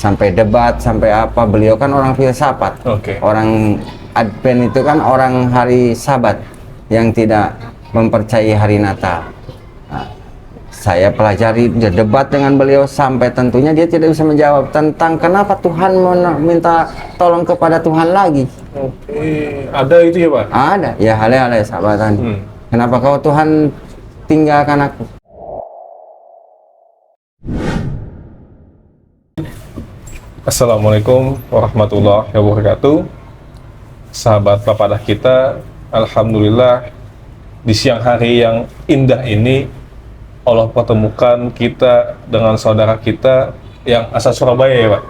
sampai debat, sampai apa. Beliau kan orang filsafat. Orang Advent itu kan orang hari Sabat yang tidak mempercayai hari Natal. Nah, saya pelajari debat dengan beliau sampai tentunya dia tidak bisa menjawab tentang kenapa Tuhan minta tolong kepada Tuhan lagi. Ada itu ya Pak? Ada, ya hale-hale sahabatan. Kenapa kau Tuhan tinggalkan aku? Assalamualaikum warahmatullahi wabarakatuh. Sahabat Papadah kita, alhamdulillah di siang hari yang indah ini Allah pertemukan kita dengan saudara kita yang asal Surabaya ya Pak?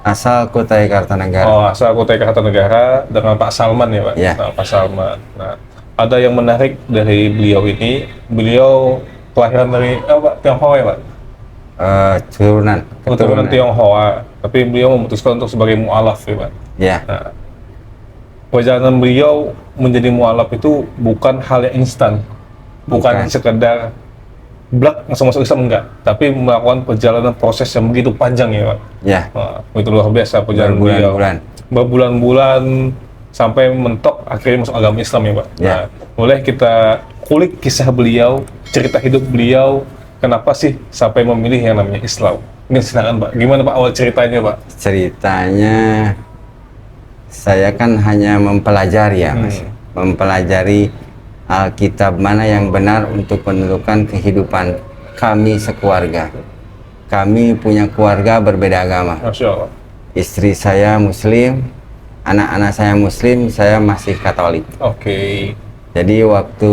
Asal Kutai Kartanegara. Oh, asal Kutai Kartanegara dengan Pak Salman ya Pak? Ya. Nah, Pak Salman. Nah, ada yang menarik dari beliau ini. Beliau kelahiran dari Tionghoa ya Pak? Keturunan Tionghoa. Tapi beliau memutuskan untuk sebagai mu'alaf ya Pak? Ya. Nah, perjalanan beliau menjadi mu'alaf itu bukan hal yang instan. Bukan sekedar blak langsung masuk Islam, enggak, tapi melakukan perjalanan proses yang begitu panjang ya Pak. Ya. Nah, itu luar biasa perjalanan beliau. Berbulan-bulan sampai mentok akhirnya masuk agama Islam ya Pak. Ya. Nah, boleh kita kulik kisah beliau, cerita hidup beliau, kenapa sih sampai memilih yang namanya Islam? Ini silakan Pak. Gimana Pak awal ceritanya Pak? Ceritanya saya kan hanya mempelajari ya Mas. Mempelajari Alkitab mana yang benar untuk menentukan kehidupan kami sekeluarga. Kami punya keluarga berbeda agama. Masya Allah. Istri saya Muslim, anak-anak saya Muslim, saya masih Katolik. Jadi waktu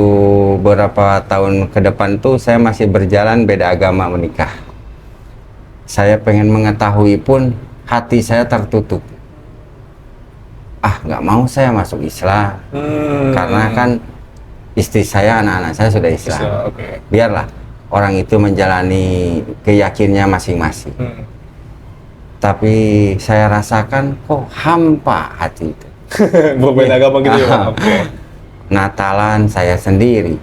beberapa tahun ke depan tuh saya masih berjalan beda agama menikah. Saya pengen mengetahui pun hati saya tertutup. Nggak mau saya masuk Islam. Karena kan istri saya, anak-anak saya sudah Islam. Biarlah orang itu menjalani keyakinannya masing-masing. Tapi saya rasakan kok hampa hati itu. Berbeda agama gitu ya. Natalan saya sendiri,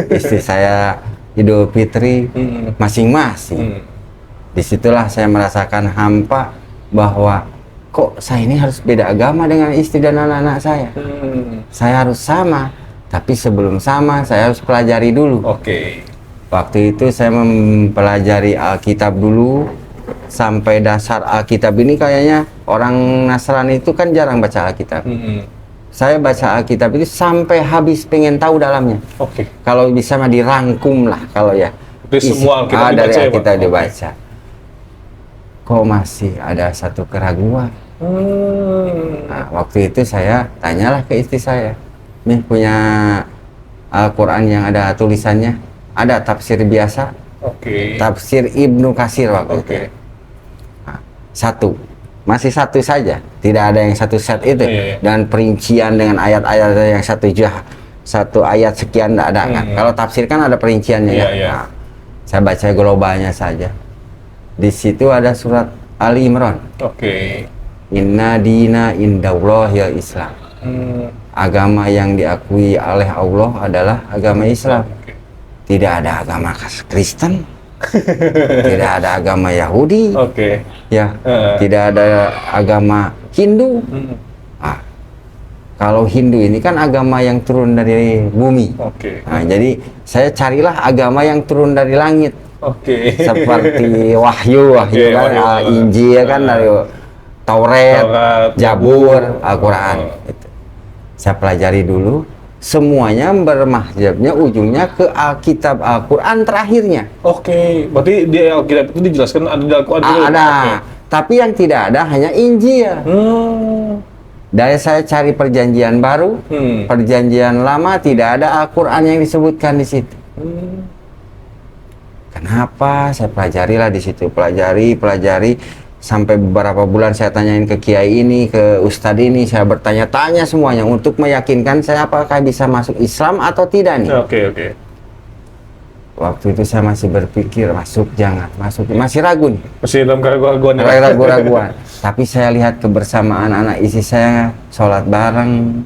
istri saya Idul Fitri masing-masing. Disitulah saya merasakan hampa bahwa kok saya ini harus beda agama dengan istri dan anak-anak saya. Saya harus sama. Tapi sebelum sama, saya harus pelajari dulu. Waktu itu saya mempelajari Alkitab dulu, sampai dasar Alkitab ini kayaknya orang Nasrani itu kan jarang baca Alkitab. Saya baca Alkitab itu sampai habis pengen tahu dalamnya. Kalau bisa mah dirangkum lah kalau ya. Semua Alkitab dari dibaca, Alkitab dibaca. Kok masih ada satu keraguan? Nah, waktu itu saya tanyalah ke istri saya. Nih punya Al-Quran yang ada tulisannya, ada tafsir biasa, tafsir Ibnu Katsir waktu itu. Nah, masih satu saja, tidak ada yang satu set itu, dan perincian dengan ayat-ayat yang satu ayat sekian tidak ada kan. Kalau tafsir kan ada perinciannya ya. Nah, saya baca globalnya saja. Di situ ada surat Ali Imran. Inna dina indallahil Islam. Agama yang diakui oleh Allah adalah agama Islam. Tidak ada agama Kristen, tidak ada agama Yahudi, tidak ada agama Hindu. Kalau Hindu ini kan agama yang turun dari bumi. Nah, jadi saya carilah agama yang turun dari langit. Seperti wahyu kan, Injil kan dari Taurat, Zabur, Al-Quran. Saya pelajari dulu, semuanya bermahjabnya ujungnya ke Alkitab Al-Quran terakhirnya. Berarti di Alkitab itu dijelaskan ada di Al-Quran dulu? Ada, tapi yang tidak ada hanya Injil. Dari saya cari perjanjian baru, perjanjian lama tidak ada Al-Quran yang disebutkan di situ. Kenapa? Saya pelajarilah di situ, pelajari sampai beberapa bulan saya tanyain ke kiai ini, ke ustadz ini, saya bertanya-tanya semuanya untuk meyakinkan saya apakah bisa masuk Islam atau tidak nih. Waktu itu saya masih berpikir masuk jangan, masih ragu nih. Masih dalam keraguan. Ragu-raguan. Tapi saya lihat kebersamaan anak istri saya, sholat bareng,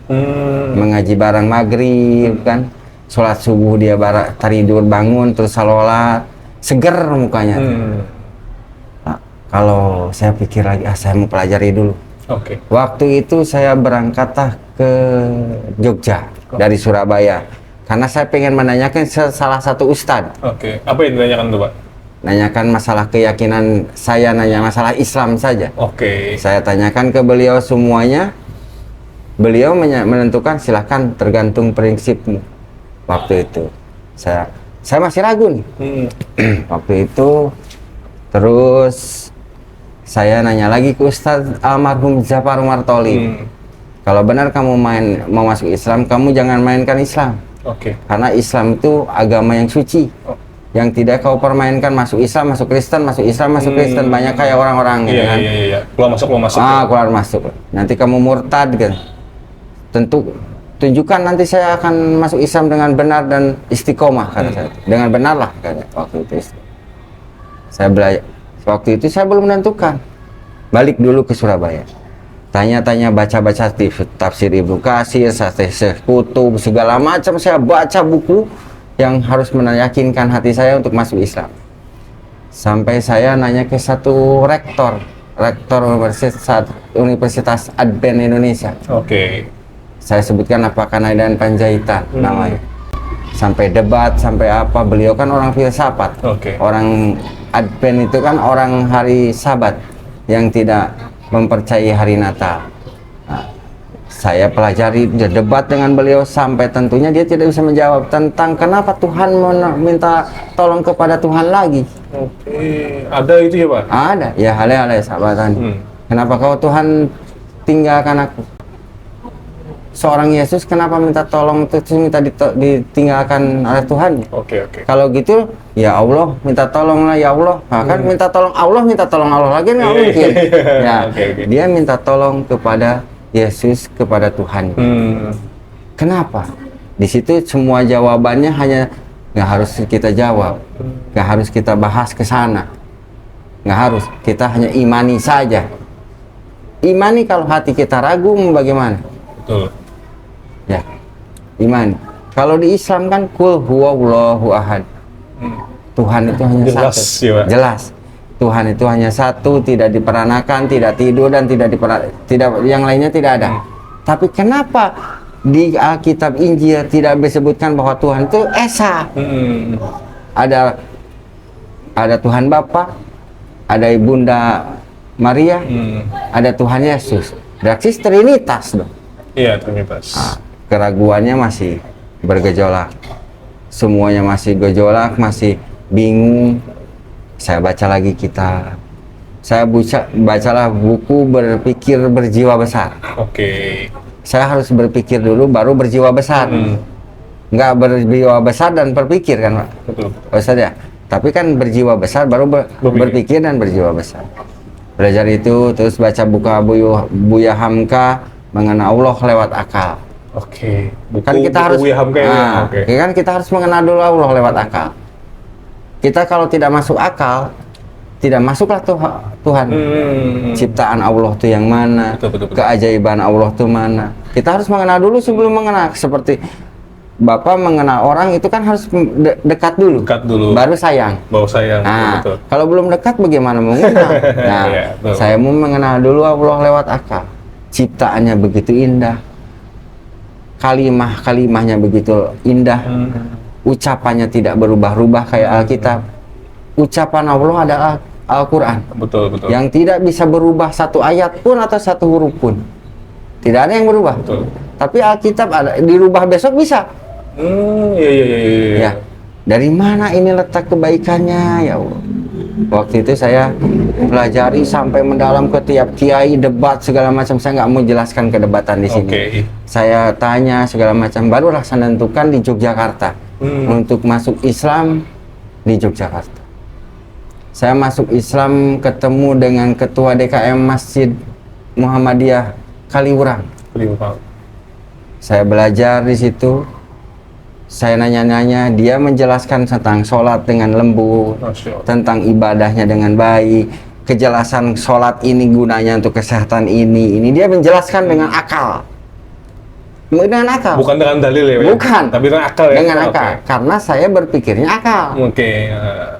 mengaji bareng maghrib kan, sholat subuh dia tidur bangun terus sholat, seger mukanya. kalau saya pikir lagi, saya mau pelajari dulu. Oke. Waktu itu saya berangkat ke Jogja dari Surabaya karena saya pengen menanyakan salah satu ustadz. Oke. Apa yang ditanyakan tuh, Pak? Nanyakan masalah keyakinan saya, nanya masalah Islam saja. Oke. Saya tanyakan ke beliau semuanya. Beliau menentukan silahkan tergantung prinsipmu. Waktu itu saya masih ragu nih. Waktu itu terus saya nanya lagi ke Ustadz almarhum Zafar Umar Tholib. Kalau benar kamu mau masuk Islam, kamu jangan mainkan Islam. Oke. Karena Islam itu agama yang suci. Yang tidak kau permainkan, masuk Islam, masuk Kristen, masuk Islam, masuk Kristen, banyak kayak orang-orang gitu kan. Iya. Keluar masuk. Keluar masuk. Nanti kamu murtad kan. Tentu tunjukkan nanti saya akan masuk Islam dengan benar dan istiqomah kata saya. Dengan benar lah kata waktu itu. Waktu itu saya belum menentukan. Balik dulu ke Surabaya. Tanya-tanya, baca-baca tafsir Ibnu Katsir, Syekh Qutb, segala macam saya baca buku yang harus meyakinkan hati saya untuk masuk Islam. Sampai saya nanya ke satu rektor Universitas Advent Indonesia. Oke. Saya sebutkan apa Kanadan Panjaitan namanya. Sampai debat, sampai apa, beliau kan orang filsafat. Oke. Orang Advent itu kan orang hari Sabat yang tidak mempercayai hari Natal. Saya pelajari, debat dengan beliau sampai tentunya dia tidak bisa menjawab tentang kenapa Tuhan minta tolong kepada Tuhan lagi. Oke, ada itu ya Pak? Ada, ya hale-hale sahabatan. Kenapa kau Tuhan tinggalkan aku? Seorang Yesus kenapa minta tolong terus minta ditinggalkan oleh Tuhan? Oke. Kalau gitu, ya Allah minta tolonglah ya Allah. Nah, kan minta tolong Allah lagi nggak mungkin. Ya, Oke. dia minta tolong kepada Yesus, kepada Tuhan. Kenapa? Di situ semua jawabannya hanya nggak harus kita jawab, nggak harus kita bahas ke sana, nggak harus. Kita hanya imani saja. Imani kalau hati kita ragu, bagaimana? Betul. Ya, imani. Kalau di Islam kan kul huwallahu ahad. Tuhan itu hanya Jelas, satu. ya, Pak. Jelas. Tuhan itu hanya satu, tidak diperanakan, tidak tidur dan tidak yang lainnya tidak ada. Tapi kenapa di Alkitab Injil tidak disebutkan bahwa Tuhan itu esa? Ada Tuhan Bapa, ada Ibunda Maria, ada Tuhan Yesus. Berarti Trinitas dong. Iya, Trinitas. Keraguannya masih bergejolak. Semuanya masih gejolak, masih bingung. Saya baca lagi kitab. Saya bacalah buku Berpikir Berjiwa Besar. Oke. Saya harus berpikir dulu baru berjiwa besar. Nggak berjiwa besar dan berpikir kan Pak? Betul. Ustaz ya? Tapi kan berjiwa besar baru berpikir dan berjiwa besar. Belajar itu, terus baca buku Buya Hamka mengenal Allah lewat akal. Oke. Kan kita harus kan kita harus mengenal dulu Allah lewat akal. Kita kalau tidak masuk akal, tidak masuklah Tuhan. Ciptaan Allah itu yang mana? Betul. Keajaiban Allah itu mana? Kita harus mengenal dulu sebelum mengenal. Seperti Bapak mengenal orang itu kan harus dekat dulu. Baru sayang. Betul. Kalau belum dekat bagaimana mau mengenal? Nah, saya mau mengenal dulu Allah lewat akal. Ciptaannya begitu indah. Kalimahnya begitu indah. Ucapannya tidak berubah-ubah kayak Alkitab. Ucapan Allah adalah Al-Quran. Betul. Yang tidak bisa berubah satu ayat pun atau satu huruf pun. Tidak ada yang berubah. Betul. Tapi Alkitab ada dirubah besok bisa. Iya. Ya. Dari mana ini letak kebaikannya ya Allah? Waktu itu saya pelajari sampai mendalam ke tiap kiai, debat segala macam. Saya nggak mau jelaskan kedebatan di sini. Saya tanya segala macam. Barulah saya tentukan di Yogyakarta untuk masuk Islam di Yogyakarta. Saya masuk Islam ketemu dengan ketua DKM Masjid Muhammadiyah Kaliurang. Saya belajar di situ. Saya nanya-nanya, dia menjelaskan tentang sholat dengan lembut, tentang ibadahnya dengan baik, kejelasan sholat ini gunanya untuk kesehatan ini dia menjelaskan dengan akal. Dengan akal. Bukan dengan dalil ya? Bukan. Tapi dengan akal ya? Dengan akal. Karena saya berpikirnya akal. Oke.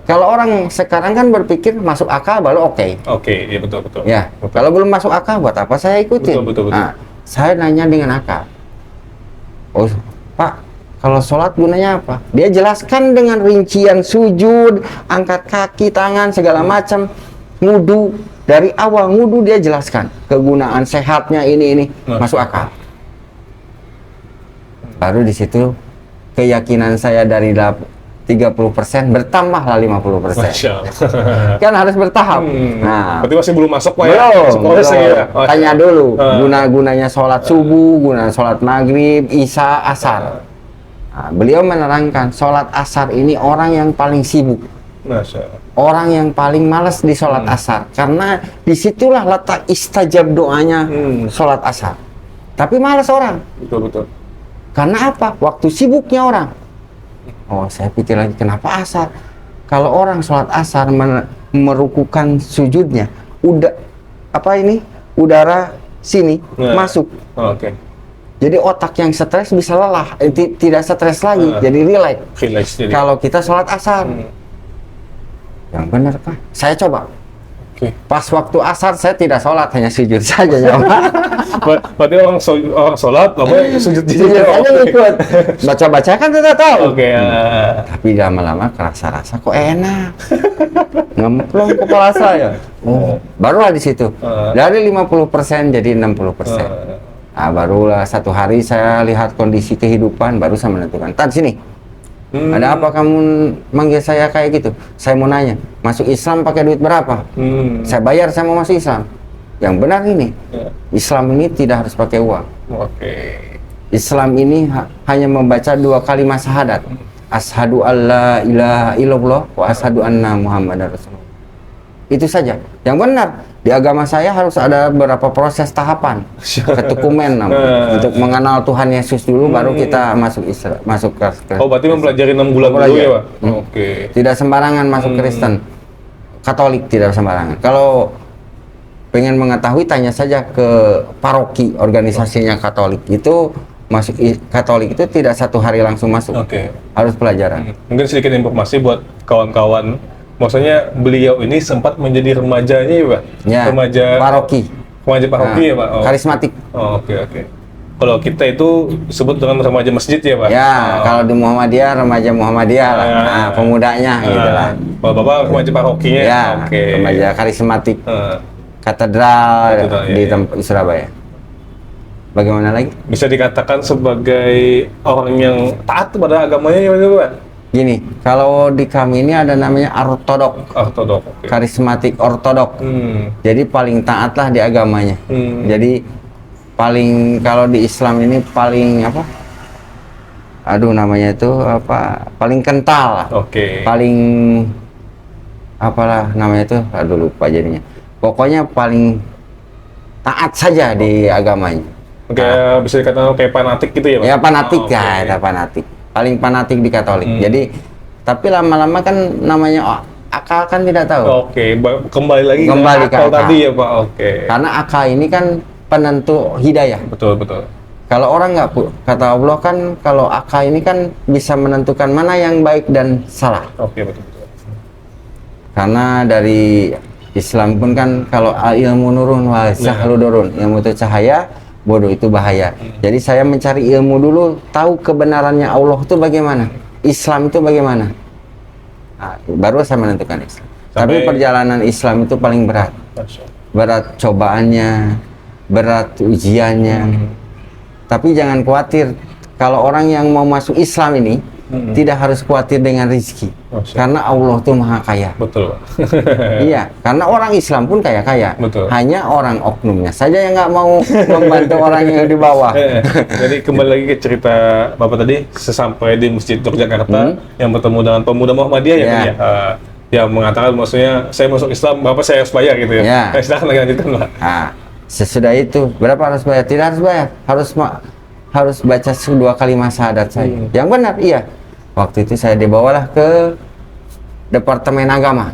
Kalau orang sekarang kan berpikir masuk akal baru oke. Oke, iya betul. Ya, Betul. kalau belum masuk akal buat apa saya ikutin? Betul. Nah, saya nanya dengan akal. Oh, Pak, kalau sholat gunanya apa? Dia jelaskan dengan rincian sujud, angkat kaki, tangan, segala macam, ngudu. Dari awal ngudu dia jelaskan kegunaan sehatnya ini masuk akal. Baru di situ keyakinan saya dari 30% bertambahlah 50%. Masya Allah. Kan harus bertahap. Nah, berarti masih belum masuk Pak ya? belum. Ya? Tanya dulu guna-gunanya sholat subuh, guna sholat maghrib, isya, asar. Nah, beliau menerangkan sholat asar ini orang yang paling sibuk. Masya Allah. Orang yang paling malas di sholat asar, karena disitulah letak istajab doanya sholat asar. Tapi malas orang. Betul. Karena apa? Waktu sibuknya orang. Oh, saya pikir lagi kenapa asar? Kalau orang sholat asar merukukan sujudnya, udara sini masuk. Oke. Jadi otak yang stres bisa lelah, tidak stres lagi, jadi relax. Jadi. Kalau kita sholat asar. Yang benar Pak, saya coba. Pas waktu asar saya tidak sholat, hanya sujud saja ya Pak. Berarti orang sholat, sujud aja ikut. Baca-baca kan tidak tahu. Tapi lama-lama kerasa-rasa kok enak. Ngemplung kepala saya. Barulah di situ. Dari 50% jadi 60%. Nah, barulah satu hari saya lihat kondisi kehidupan, baru saya menentukan. Tad sini. Ada apa kamu manggil saya kayak gitu? Saya mau nanya, masuk Islam pakai duit berapa? Saya bayar, saya mau masuk Islam. Yang benar ini, Islam ini tidak harus pakai uang. Islam ini hanya membaca 2 kalimat syahadat. Asyhadu alla ilaha illallah wa asyhadu anna Muhammadar Rasulullah. Itu saja. Yang benar, di agama saya harus ada beberapa proses tahapan, ketukumen untuk mengenal Tuhan Yesus dulu, baru kita masuk ke. Oh, berarti mempelajari 6 bulan dulu ya, Pak? Tidak sembarangan masuk Kristen. Katolik tidak sembarangan. Kalau pengen mengetahui, tanya saja ke paroki organisasinya Katolik. Itu masuk Katolik itu tidak satu hari langsung masuk. Harus pelajaran. Mungkin sedikit informasi buat kawan-kawan. Maksudnya beliau ini sempat menjadi remajanya ya Pak? Ya, remaja paroki ya Pak? Karismatik. Oke. Kalau kita itu disebut dengan remaja masjid ya Pak? Ya, kalau di Muhammadiyah, remaja Muhammadiyah lah. Nah, pemudanya gitu lah. Bapak remaja parokinya? Ya, remaja karismatik. Katedral di Surabaya. Bagaimana lagi? Bisa dikatakan sebagai orang yang taat pada agamanya ya Pak? Gini, kalau di kami ini ada namanya ortodok, karismatik ortodok. Jadi paling taat lah di agamanya. Jadi paling, kalau di Islam ini paling apa? Namanya itu apa? Paling kental lah. Paling apalah namanya itu? Lupa jadinya. Pokoknya paling taat saja di agamanya. Bisa dikatakan kayak fanatik gitu ya Pak? Ya fanatik ada fanatik. Paling fanatik di Katolik. Jadi, tapi lama-lama kan namanya akal kan tidak tahu. Kembali lagi ke akal tadi ya Pak. Karena akal ini kan penentu hidayah. Betul. Kalau orang nggak, kata Allah kan, kalau akal ini kan bisa menentukan mana yang baik dan salah. Betul. Karena dari Islam pun kan, kalau ilmu nurun wal sahlu durun, ilmu itu cahaya, bodoh itu bahaya. Jadi saya mencari ilmu dulu, tahu kebenarannya Allah itu bagaimana, Islam itu bagaimana. Nah, baru saya menentukan Islam. Tapi perjalanan Islam itu paling berat. Berat cobaannya, berat ujiannya. Tapi jangan khawatir, kalau orang yang mau masuk Islam ini tidak harus khawatir dengan rezeki. Karena Allah tuh maha kaya. Betul. Iya, karena orang Islam pun kaya-kaya. Hanya orang oknumnya saja yang nggak mau membantu orang yang di bawah. Jadi kembali lagi ke cerita Bapak tadi, sesampai di Masjid Yogyakarta yang bertemu dengan pemuda Muhammadiyah ya. Yang mengatakan maksudnya saya masuk Islam, Bapak saya harus bayar gitu ya. Silakan lagi lanjutkan Pak. Sesudah itu berapa harus bayar? Tidak harus bayar. Harus baca 2 kalimat syahadat saja. Yang benar, iya. Waktu itu saya dibawalah ke Departemen Agama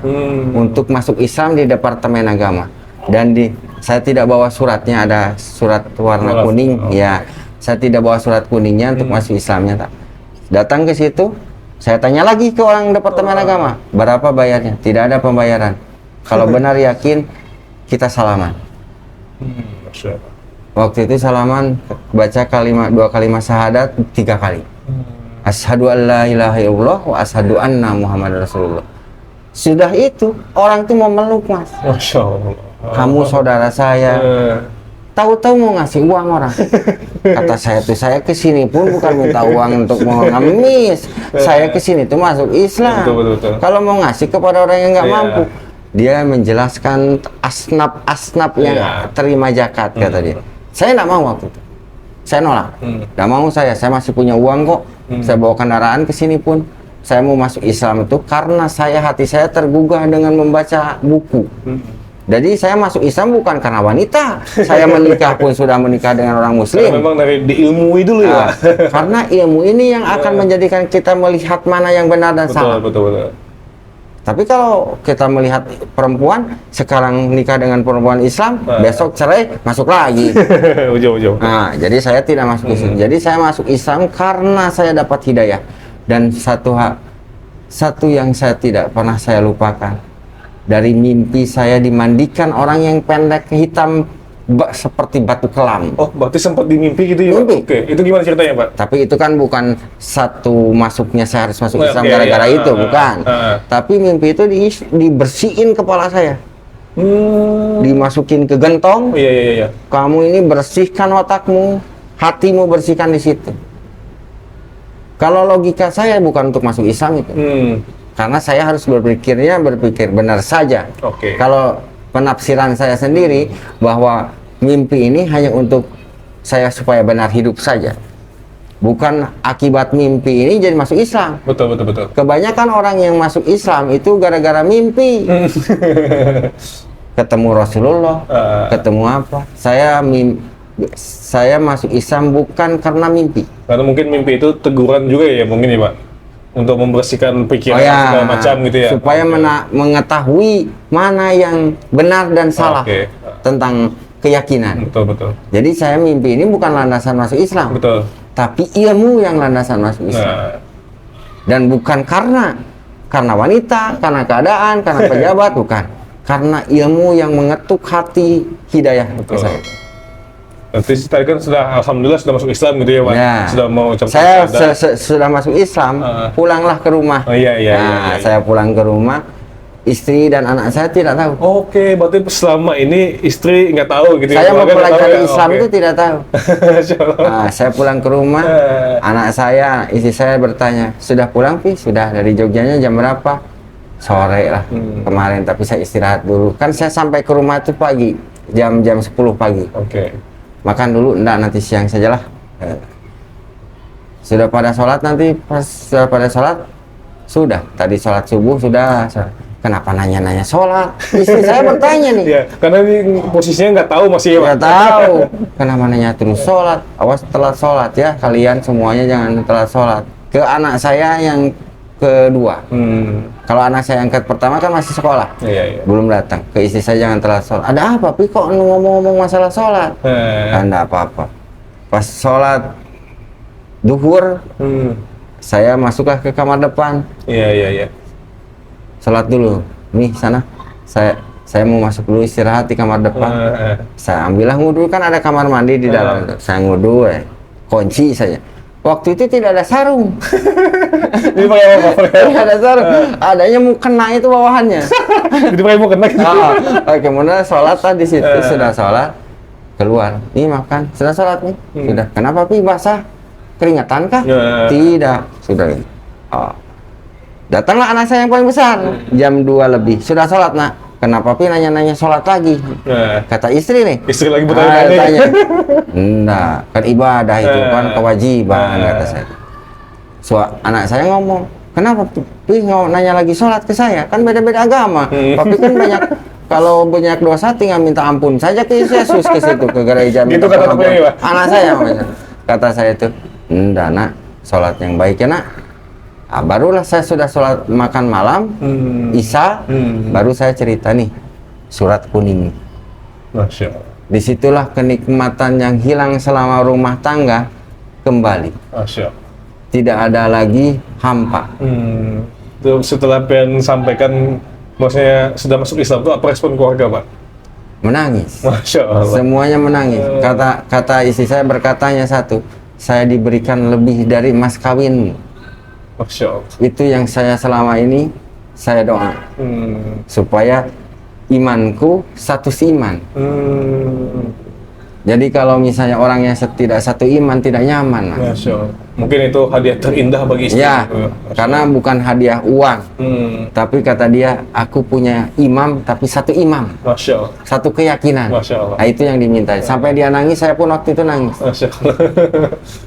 untuk masuk Islam di Departemen Agama. Dan saya tidak bawa suratnya, ada surat warna kuning. Ya, saya tidak bawa surat kuningnya untuk masuk Islamnya, tak. Datang ke situ, saya tanya lagi ke orang Departemen Agama, berapa bayarnya? Tidak ada pembayaran. Kalau benar yakin, kita salaman. Masya Allah. Waktu itu salaman, baca dua kalimat syahadat 3 kali. Asyhadu an la ilaha illallah wa asyhadu anna Muhammad Rasulullah. Sudah itu, orang tuh mau meluk, Mas. Masya Allah. Kamu saudara saya. Tahu-tahu mau ngasih uang orang. Kata saya tuh, saya kesini pun bukan minta uang untuk mau ngemis. Saya kesini tuh masuk Islam. Betul. Kalau mau ngasih kepada orang yang nggak mampu, dia menjelaskan asnaf yang terima zakat, kata dia. Saya nggak mau waktu itu. Saya nolak. Nggak mau saya masih punya uang kok. Saya bawa kendaraan ke sini pun. Saya mau masuk Islam itu karena hati saya tergugah dengan membaca buku. Jadi saya masuk Islam bukan karena wanita. Saya menikah pun sudah menikah dengan orang Muslim. Karena memang dari diilmui dulu ya. Karena ilmu ini yang akan menjadikan kita melihat mana yang benar dan salah. Betul. Tapi kalau kita melihat perempuan sekarang nikah dengan perempuan Islam, besok cerai masuk lagi. Ujung. Nah, jadi saya tidak masuk Islam. Jadi saya masuk Islam karena saya dapat hidayah. Dan satu yang saya tidak pernah saya lupakan, dari mimpi saya dimandikan orang yang pendek hitam seperti batu kelam. Oh, berarti sempat dimimpi gitu ya, Pak? Mimpi. Oke, itu gimana ceritanya, Pak? Tapi itu kan bukan satu masuknya saya harus masuk Islam Oke, gara-gara ya. itu, bukan. Tapi mimpi itu dibersihin kepala saya. Dimasukin ke gentong. Iya. Kamu ini bersihkan otakmu, hatimu bersihkan di situ. Kalau logika saya bukan untuk masuk Islam itu. Karena saya harus berpikir benar saja. Oke. Kalau penafsiran saya sendiri bahwa mimpi ini hanya untuk saya supaya benar hidup saja. Bukan akibat mimpi ini jadi masuk Islam. Betul. Kebanyakan orang yang masuk Islam itu gara-gara mimpi. Ketemu Rasulullah, ketemu apa? Saya masuk Islam bukan karena mimpi. Karena mungkin mimpi itu teguran juga ya mungkin ya, Pak, untuk membersihkan pikiran segala macam gitu ya. Supaya mengetahui mana yang benar dan salah tentang keyakinan. Betul. Jadi saya mimpi ini bukan landasan masuk Islam. Betul. Tapi ilmu yang landasan masuk Islam. Dan bukan karena wanita, karena keadaan, karena pejabat, bukan. Karena ilmu yang mengetuk hati hidayah ke saya. Berarti tadi kan alhamdulillah sudah masuk Islam gitu ya, Pak? Ya. Sudah mau ucap saya sudah masuk Islam, pulanglah ke rumah. Iya. Saya pulang ke rumah, istri dan anak saya tidak tahu. Oke, berarti selama ini istri nggak tahu gitu Saya ya? mempelajari Islam itu tidak tahu. Saya pulang ke rumah, anak saya, istri saya bertanya, sudah pulang, Pi? Sudah, dari Jogjanya jam berapa? Sore lah kemarin, tapi saya istirahat dulu. Kan saya sampai ke rumah itu pagi, jam 10 pagi. Oke. Makan dulu, enggak, nanti siang sajalah. Sudah pada sholat nanti, sudah pada sholat, sudah. Tadi sholat subuh sudah. Kenapa nanya-nanya sholat? Istri saya bertanya nih. Ya, karena ini posisinya nggak tahu masih ya, Pak? Nggak tahu. Kenapa nanya terus sholat? Awas telat sholat ya, kalian semuanya jangan telat sholat. Ke anak saya yang kedua. Kalau anak saya yang pertama kan masih sekolah, belum datang. Ke istri saya jangan telat sholat. Ada apa, Pi, kok ngomong-ngomong masalah sholat? Enggak apa-apa. Pas sholat duhur, saya masuklah ke kamar depan. Iya. Sholat dulu. Nih sana, saya mau masuk dulu istirahat di kamar depan. Saya ambillah wudhu, kan ada kamar mandi di dalam. Saya wudhu, kunci saja. Waktu itu tidak ada sarung. Ini pakai apa? Tidak ada sarung. Adanya mukena itu bawahannya. Jadi pakai mukena gitu. Kemudian sholat di situ, sudah sholat, keluar. Ini makan, sudah sholat nih. Sudah. Kenapa, Pi, basah? Keringetan kah? Tidak. Sudah. Datanglah anak saya yang paling besar, jam 2 lebih. Sudah sholat, Nak. Kenapa, Pi, nanya-nanya sholat lagi? Kata istri nih. Istri lagi bertanya. Enggak, kan ibadah itu kan kewajiban, kata saya. Anak saya ngomong, kenapa, Pi, nanya lagi sholat ke saya? Kan beda-beda agama. Tapi kan banyak, kalau banyak dosa tinggal minta ampun saja ke Yesus ke situ, ke gereja. Gitu kata Pak. Anak saya, kata saya itu, enggak, Nak, sholat yang baik ya, Nak. Barulah saya sudah sholat makan malam, Isya, baru saya cerita nih surat kuning. Masya Allah. Disitulah kenikmatan yang hilang selama rumah tangga kembali. Masya. Tidak ada lagi hampa. Itu setelah pengen sampaikan maksudnya sudah masuk Islam itu apa respon keluarga, Pak? Menangis. Masya Allah. Semuanya menangis. Kata istri saya berkatanya satu, saya diberikan lebih dari mas kawinmu. Masya Allah. Itu yang saya selama ini saya doa supaya imanku satu iman. Jadi kalau misalnya orangnya tidak satu iman tidak nyaman. Masya Allah. Mungkin itu hadiah terindah bagi istri. Ya, karena bukan hadiah uang, tapi kata dia, aku punya imam tapi satu imam. Masya Allah. Satu keyakinan. Masya Allah. Nah, itu yang diminta. Sampai dia nangis, saya pun waktu itu nangis. Masya Allah.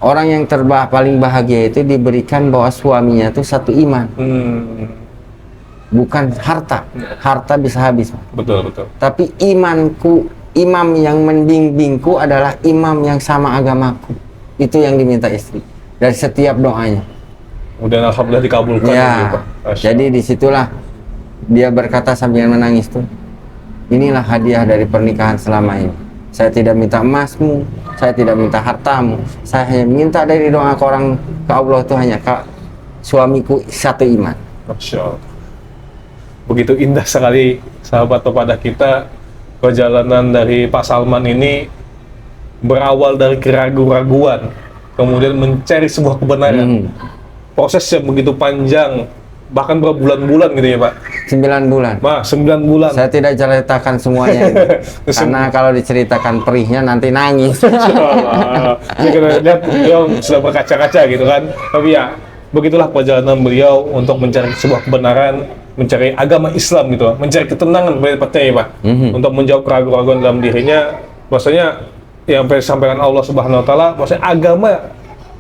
Orang yang paling bahagia itu diberikan bahwa suaminya itu satu iman. Bukan harta. Harta bisa habis. Betul, betul. Tapi imanku, imam yang membimbingku adalah imam yang sama agamaku. Itu yang diminta istri dari setiap doanya. Kemudian alhamdulillah dikabulkan. Ya, jadi disitulah dia berkata sambil menangis tuh, inilah hadiah dari pernikahan selama ini. Saya tidak minta emasmu, saya tidak minta hartamu, saya hanya minta dari doa ke Allah itu hanya suamiku satu iman. Masya Allah. Begitu indah sekali sahabat kepada kita perjalanan dari Pak Salman ini berawal dari keraguan-raguan, kemudian mencari sebuah kebenaran. Proses yang begitu panjang, bahkan berbulan-bulan gitu ya Pak? 9 bulan. Pak, 9 bulan. Saya tidak ceritakan semuanya ini. Karena kalau diceritakan perihnya nanti nangis. Ini kita lihat beliau sudah berkaca-kaca gitu kan. Tapi ya, begitulah perjalanan beliau untuk mencari sebuah kebenaran, mencari agama Islam gitu, mencari ketenangan percaya Pak, untuk menjawab keraguan-keraguan dalam dirinya. Maksudnya yang disampaikan Allah Subhanahu Wa Taala, maksudnya agama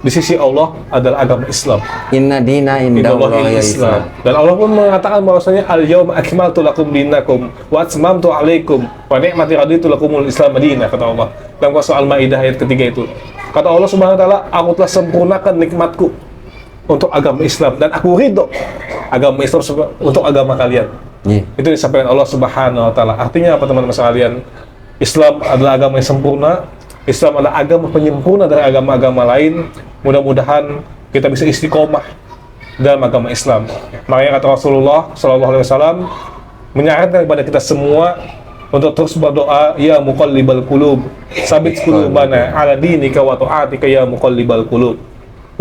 di sisi Allah adalah agama Islam. Inna dina indallahi Islam. Dan Allah pun mengatakan bahwasanya al-yauma akmaltu lakum dinakum wa atmamtu alaikum wa ni'mati raditu lakumul Islam madinah, kata Allah dalam surah Al-Maidah ayat ketiga itu. Kata Allah Subhanahu Wa Taala, aku telah sempurnakan nikmatku untuk agama Islam dan aku ridho agama Islam untuk agama kalian. Itu disampaikan Allah Subhanahu Wa Taala. Artinya apa teman-teman sekalian? Islam adalah agama yang sempurna. Islam adalah agama penyempurna dari agama-agama lain. Mudah-mudahan kita bisa istiqomah dalam agama Islam. Makanya kata Rasulullah SAW menyarankan kepada kita semua untuk terus berdoa, ya muqallibal qulub, sabit qulubana ala dinika wa ta'atika ya muqallibal qulub.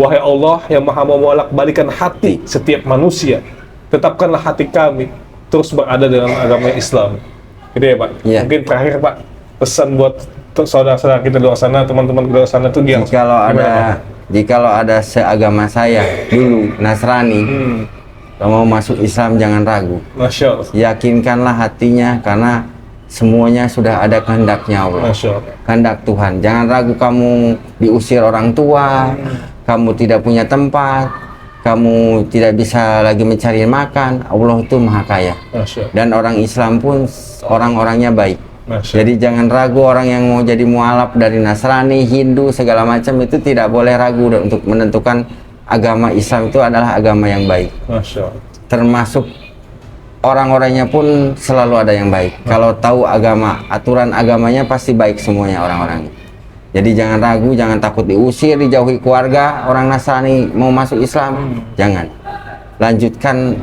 Wahai Allah yang maha membolak-balikan hati setiap manusia, tetapkanlah hati kami terus berada dalam agama Islam. Gitu ya Pak? Ya. Mungkin terakhir Pak, pesan buat saudara-saudara kita di luar sana, teman-teman di luar sana tuh dia. Jikalau ada seagama saya dulu Nasrani, kalau mau masuk Islam jangan ragu. Masya Allah. Yakinkanlah hatinya karena semuanya sudah ada kehendaknya Allah. Masya Allah. Kehendak Tuhan. Jangan ragu kamu diusir orang tua, kamu tidak punya tempat, kamu tidak bisa lagi mencari makan. Allah itu maha kaya. Masya Allah. Dan orang Islam pun orang-orangnya baik. Jadi jangan ragu orang yang mau jadi mualaf dari Nasrani, Hindu, segala macam itu tidak boleh ragu untuk menentukan agama Islam itu adalah agama yang baik. Masya Allah. Termasuk orang-orangnya pun selalu ada yang baik. Kalau tahu agama, aturan agamanya pasti baik semuanya orang-orangnya. Jadi jangan ragu, jangan takut diusir, dijauhi keluarga, orang Nasrani mau masuk Islam, jangan. Lanjutkan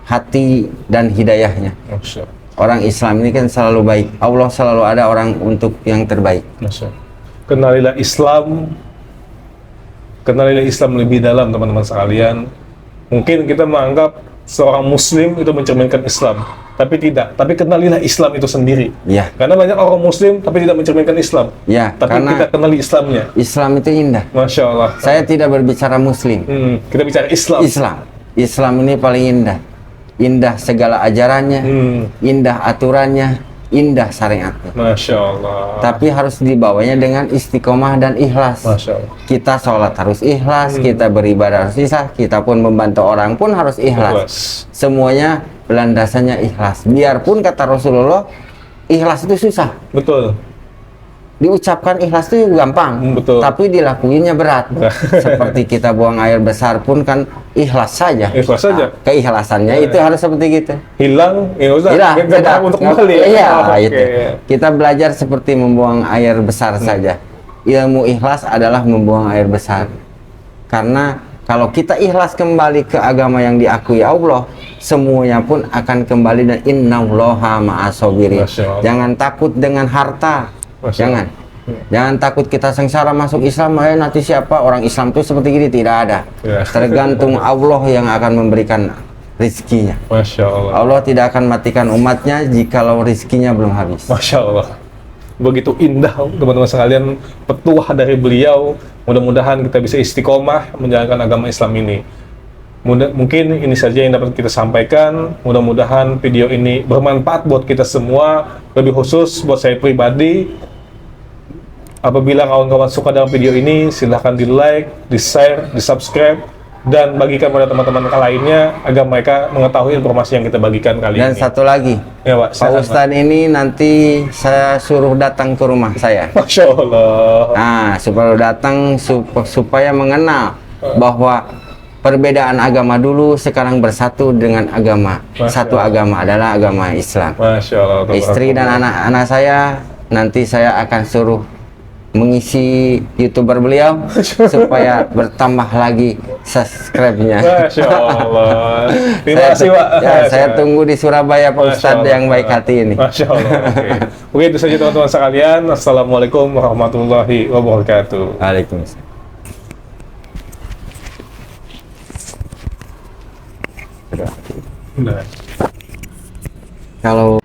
hati dan hidayahnya. Masya Allah. Orang Islam ini kan selalu baik. Allah selalu ada orang untuk yang terbaik. Masya Allah. Kenalilah Islam. Kenalilah Islam lebih dalam teman-teman sekalian. Mungkin kita menganggap seorang Muslim itu mencerminkan Islam, tapi tidak. Tapi kenalilah Islam itu sendiri. Ya. Karena banyak orang Muslim tapi tidak mencerminkan Islam. Ya. Tapi Karena kita kenali Islamnya. Islam itu indah. Masya Allah. Saya tidak berbicara Muslim. Kita bicara Islam. Islam ini paling indah. Indah segala ajarannya, indah aturannya, indah syariatnya. Masya Allah. Tapi harus dibawanya dengan istiqomah dan ikhlas. Masya Allah. Kita sholat harus ikhlas, kita beribadah harus ikhlas, kita pun membantu orang pun harus ikhlas. Semuanya landasannya ikhlas. Biarpun kata Rasulullah, ikhlas itu susah. Betul. diucapkan ikhlas itu gampang, Betul. tapi dilakuinnya berat. Seperti kita buang air besar pun kan ikhlas saja. Ikhlas saja. Nah, keikhlasannya itu harus seperti gitu. Hilang, ya usah. Hilang, Nggak berhak untuk kembali. Iya, Oke. itu. Kita belajar seperti membuang air besar saja. Ilmu ikhlas adalah membuang air besar. Karena kalau kita ikhlas kembali ke agama yang diakui Allah, semuanya pun akan kembali, dan innallaha ma'as-sabirin. Masya Allah. Jangan takut dengan harta. Masya Jangan. Jangan takut kita sengsara masuk Islam, nanti siapa orang Islam itu seperti gini, tidak ada. Ya. Tergantung Allah yang akan memberikan rizkinya. Masya Allah. Allah tidak akan matikan umatnya jikalau rizkinya belum habis. Masya Allah. Begitu indah teman-teman sekalian petuah dari beliau. Mudah-mudahan kita bisa istiqomah menjalankan agama Islam ini. Mungkin ini saja yang dapat kita sampaikan. Mudah-mudahan video ini bermanfaat buat kita semua, lebih khusus buat saya pribadi. Apabila kawan-kawan suka dengan video ini, silahkan di like, di share, di subscribe, dan bagikan pada teman-teman lainnya agar mereka mengetahui informasi yang kita bagikan kali Dan ini. satu lagi, Ya, Pak. Pak Silakan, Pak. Ustadz ini nanti saya suruh datang ke rumah saya. Masya Allah. Nah, supaya datang supaya mengenal bahwa perbedaan agama dulu sekarang bersatu dengan agama. Satu agama adalah agama Islam. Masya Allah. Istri dan anak-anak saya nanti saya akan suruh mengisi YouTuber beliau supaya bertambah lagi subscribe-nya. Masya Allah. Terima kasih, Pak. Saya tunggu di Surabaya, Pak Masya Ustadz Allah. yang baik hati ini. Masya Allah. Oke, itu saja teman-teman sekalian. Assalamualaikum warahmatullahi wabarakatuh. Waalaikumsalam. Nah. Kalau